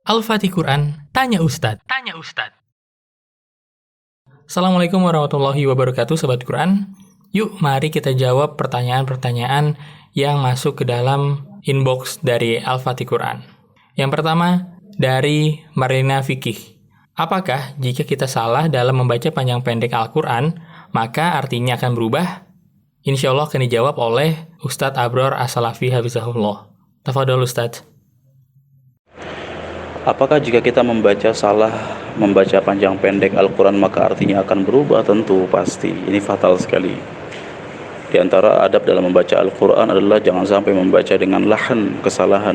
Al-Fatih Quran, Tanya Ustadz. Assalamualaikum warahmatullahi wabarakatuh, Sobat Quran. Yuk, mari kita jawab pertanyaan-pertanyaan yang masuk ke dalam inbox dari Al-Fatih Quran. Yang pertama, dari Marlina Fikih. Apakah jika kita salah dalam membaca panjang pendek Al-Quran, maka artinya akan berubah? Insya Allah akan dijawab oleh Ustadz Abror As-Salafi Hafizahullah. Tafadhol Ustadz. Apakah jika kita membaca panjang pendek Al-Quran maka artinya akan berubah? Tentu, pasti. Ini fatal sekali. Di antara adab dalam membaca Al-Quran adalah jangan sampai membaca dengan lahan, kesalahan.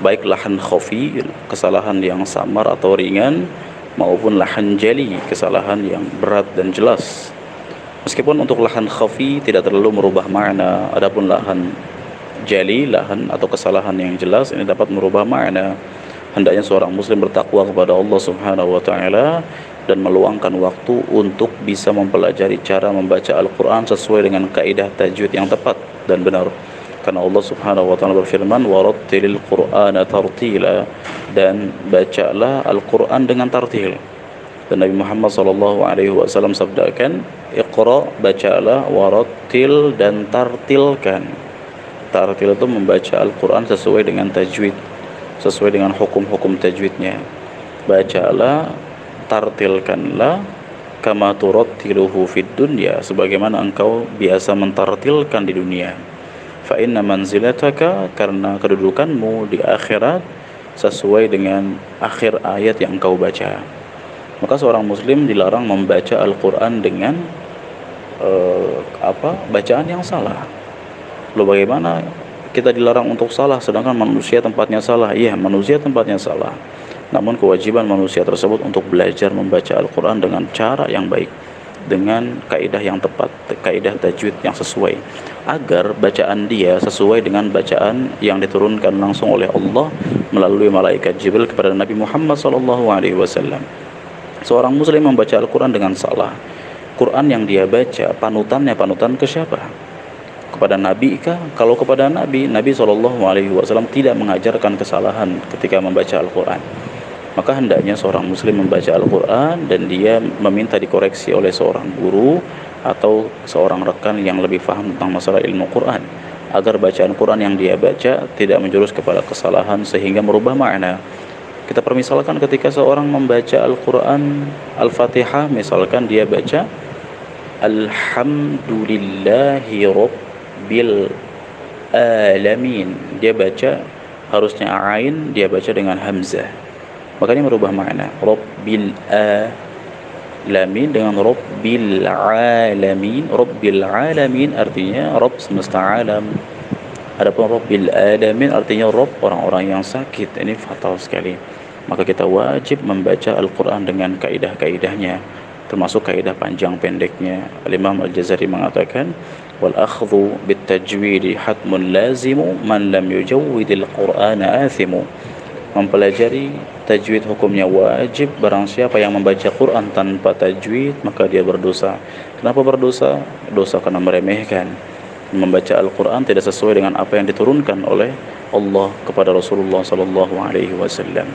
Baik lahan khafi, kesalahan yang samar atau ringan, maupun lahan jali, kesalahan yang berat dan jelas. Meskipun untuk lahan khafi tidak terlalu merubah makna, adapun lahan jali, lahan atau kesalahan yang jelas, ini dapat merubah makna. Hendaknya seorang muslim bertakwa kepada Allah Subhanahu wa taala dan meluangkan waktu untuk bisa mempelajari cara membaca Al-Qur'an sesuai dengan kaidah tajwid yang tepat dan benar. Karena Allah Subhanahu wa taala berfirman, "Warattilil Qur'ana tartila," dan bacalah Al-Qur'an dengan tartil. Dan Nabi Muhammad sallallahu alaihi wasallam sabdakan, "Iqra," bacalah, warattil, dan tartilkan. Tartil itu membaca Al-Qur'an sesuai dengan tajwid, sesuai dengan hukum-hukum tajwidnya. Bacalah, tartilkanlah, kama turattiluhu fid dunya, sebagaimana engkau biasa mentartilkan di dunia. Fa inna manzilataka, karena kedudukanmu di akhirat sesuai dengan akhir ayat yang engkau baca. Maka seorang muslim dilarang membaca Al-Quran dengan bacaan yang salah. Lalu bagaimana kita dilarang untuk salah sedangkan manusia tempatnya salah? Iya, manusia tempatnya salah. Namun kewajiban manusia tersebut untuk belajar membaca Al-Quran dengan cara yang baik, dengan kaidah yang tepat, kaidah tajwid yang sesuai, agar bacaan dia sesuai dengan bacaan yang diturunkan langsung oleh Allah melalui malaikat Jibril kepada Nabi Muhammad SAW. Seorang muslim membaca Al-Quran dengan salah, Quran yang dia baca panutan ke siapa? Kepada Nabi kah? Kalau kepada Nabi SAW tidak mengajarkan kesalahan ketika membaca Al-Quran. Maka hendaknya seorang muslim membaca Al-Quran dan dia meminta dikoreksi oleh seorang guru atau seorang rekan yang lebih paham tentang masalah ilmu Quran, agar bacaan Quran yang dia baca tidak menjurus kepada kesalahan sehingga merubah makna. Kita permisalkan ketika seorang membaca Al-Quran, Al-Fatihah, misalkan dia baca Alhamdulillahi Rabbil Alamin, dia baca harusnya ain, dia baca dengan hamzah, makanya merubah makna. Rabbil Alamin dengan Rabbil Alamin. Rabbil Alamin artinya Rabb semesta alam, adapun Rabbil Alamin artinya Rabb orang-orang yang sakit. Ini fatal sekali. Maka kita wajib membaca Al-Quran dengan kaidah-kaidahnya, termasuk kaidah panjang pendeknya. Al-Imam Al-Jazari mengatakan, wal akhdhu bit tajwidi hatmun lazimu man lam yujawwidil qur'ana athimu. Mempelajari tajwid hukumnya wajib, barang siapa yang membaca Quran tanpa tajwid maka dia berdosa. Kenapa berdosa? Dosa karena meremehkan, membaca Al-Quran tidak sesuai dengan apa yang diturunkan oleh Allah kepada Rasulullah sallallahu alaihi wasallam.